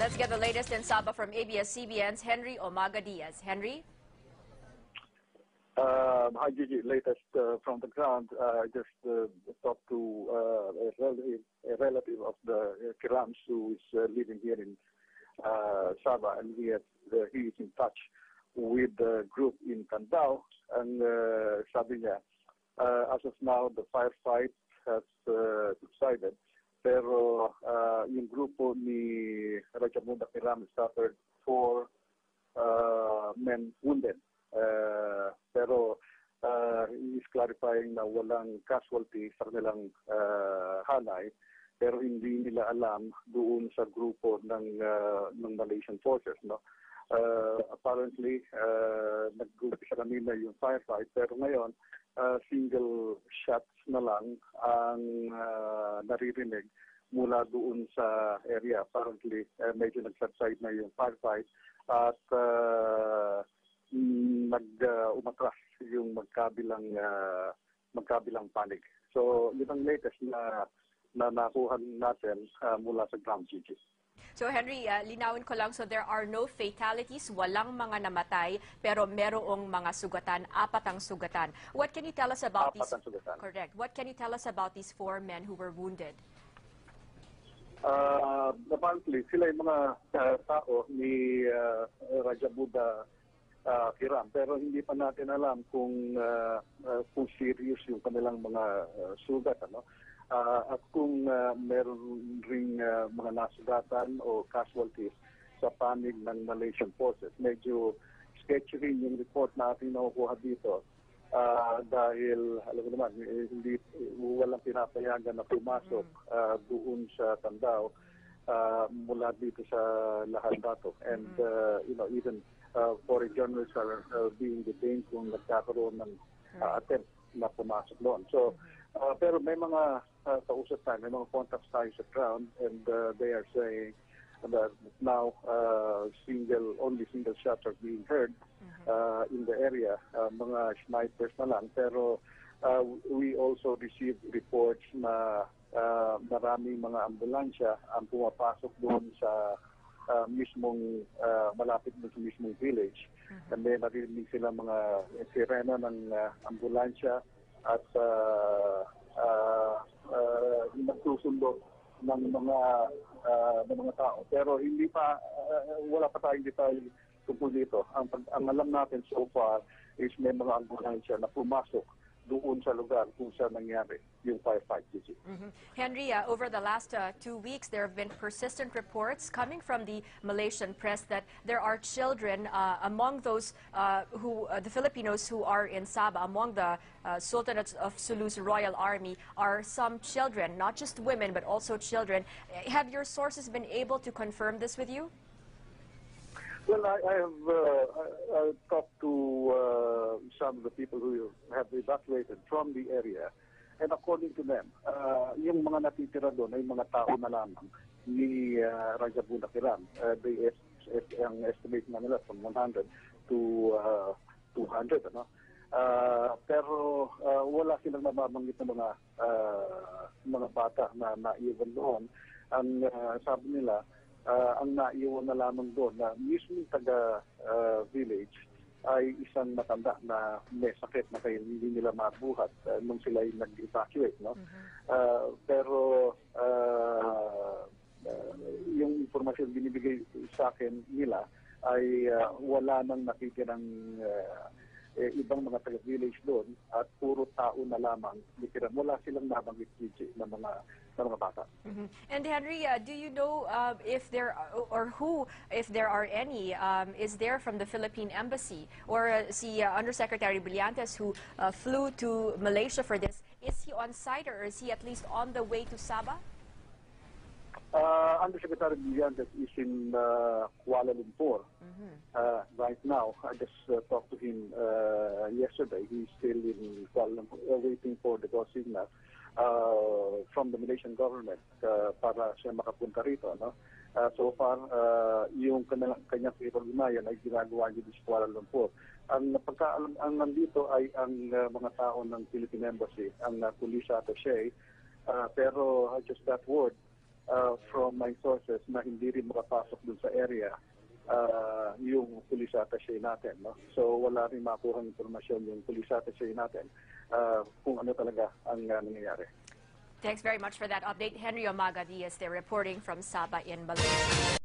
Let's get the latest in Sabah from ABS-CBN's Henry Omaga Diaz. Henry? Hi, Gigi. Latest from the ground. I just talked to a relative of the Kirams who is living here in Sabah, and he is in touch with the group in Candao. And sabi niya, as of now, the firefight has subsided. Pero yung grupo ni Rajamunda Kiram suffered 4 men wounded. Pero he is clarifying na walang casualty sa kanilang hanay, pero hindi nila alam doon sa grupo ng Malaysian forces, no? Apparently nag-umpisa kanina yung firefight, pero ngayon single shots na lang ang naririnig mula doon sa area. Apparently medyo nag-subside na yung firefight at umatras yung magkabilang panig. So yun ang latest na nakuha natin mula sa ground, Gigi. So Henry, linawin ko lang, so there are no fatalities, walang mga namatay, pero merong mga sugatan, 4 ang sugatan. What can you tell us about these? Correct. What can you tell us about these 4 men who were wounded? Apparently, sila yung mga tao ni Rajamunda Kiram, pero hindi pa natin alam kung serious yung kanilang mga sugat, ano? At kung meron ring mga nasugatan o casualties sa panig ng Malaysian forces. Medyo sketchy rin yung report natin na nakukuha dito dahil, alam mo naman, walang pinapayagan na pumasok doon sa Candao mula dito sa Lahat-Dato. And, even foreign journalists are being detained kung nagkakaroon ng attempt na pumasok doon. So, pero may mga kausap tayo, may mga contacts tayo sa ground, and they are saying that now only single shots are being heard in the area, mga snipers na lang. Pero we also received reports na maraming mga ambulansya ang pumapasok doon sa mismong malapit doon sa mismong village. And then narinig sila mga sirena ng ambulansya at nagsusundo ng mga tao. Pero wala pa tayong detalye tungkol dito. Ang alam natin so far is may mga ambulansya na pumasok doon sa lugar kung saan nangyari yung firefight. Henry, over the last 2 weeks, there have been persistent reports coming from the Malaysian press that there are children among those the Filipinos who are in Sabah, among the Sultanate of Sulu's Royal Army, are some children, not just women, but also children. Have your sources been able to confirm this with you? Well, I have talked to some of the people who have evacuated from the area, and according to them, yung mga natitira doon ay mga tao na lamang ni Rajamunda Kiram. Ang estimate na nila from 100 to 200, ano? Pero wala silang nababanggit na mga bata na naiwan doon. Ang sabi nila, ang naiwan na lamang doon na mismo taga-village ay isang matanda na may sakit na kaya hindi nila mabuhat nung sila ay nag-evacuate. No? Pero yung informasyon binibigay sa akin nila ay wala nang nakitirang ibang mga taga-village doon at puro tao na lamang nakitira. Wala silang nabanggit na mga bata. And Henry, do you know if there are any, is there from the Philippine Embassy or si Undersecretary Brillantes who flew to Malaysia for this? Is he on site or is he at least on the way to Sabah? Undersecretary Brillantes is in Kuala Lumpur right now. I just talked to him yesterday. He's still in Kuala Lumpur waiting for the consignment from the Malaysian government para siya makapunta rito. No? So far, yung kanyang pinag-unayan ay ginagawa niya sa Kuala Lumpur. Ang nandito ay ang mga tao ng Philippine Embassy, ang police attaché, pero just that word, from my sources na hindi rin makapasok dun sa area yung police attaché natin. No? So wala rin makuha informasyon yung police attaché natin kung ano talaga ang nangyayari. Thanks very much for that update. Henry Omaga Diaz, they're reporting from Sabah in Malaysia.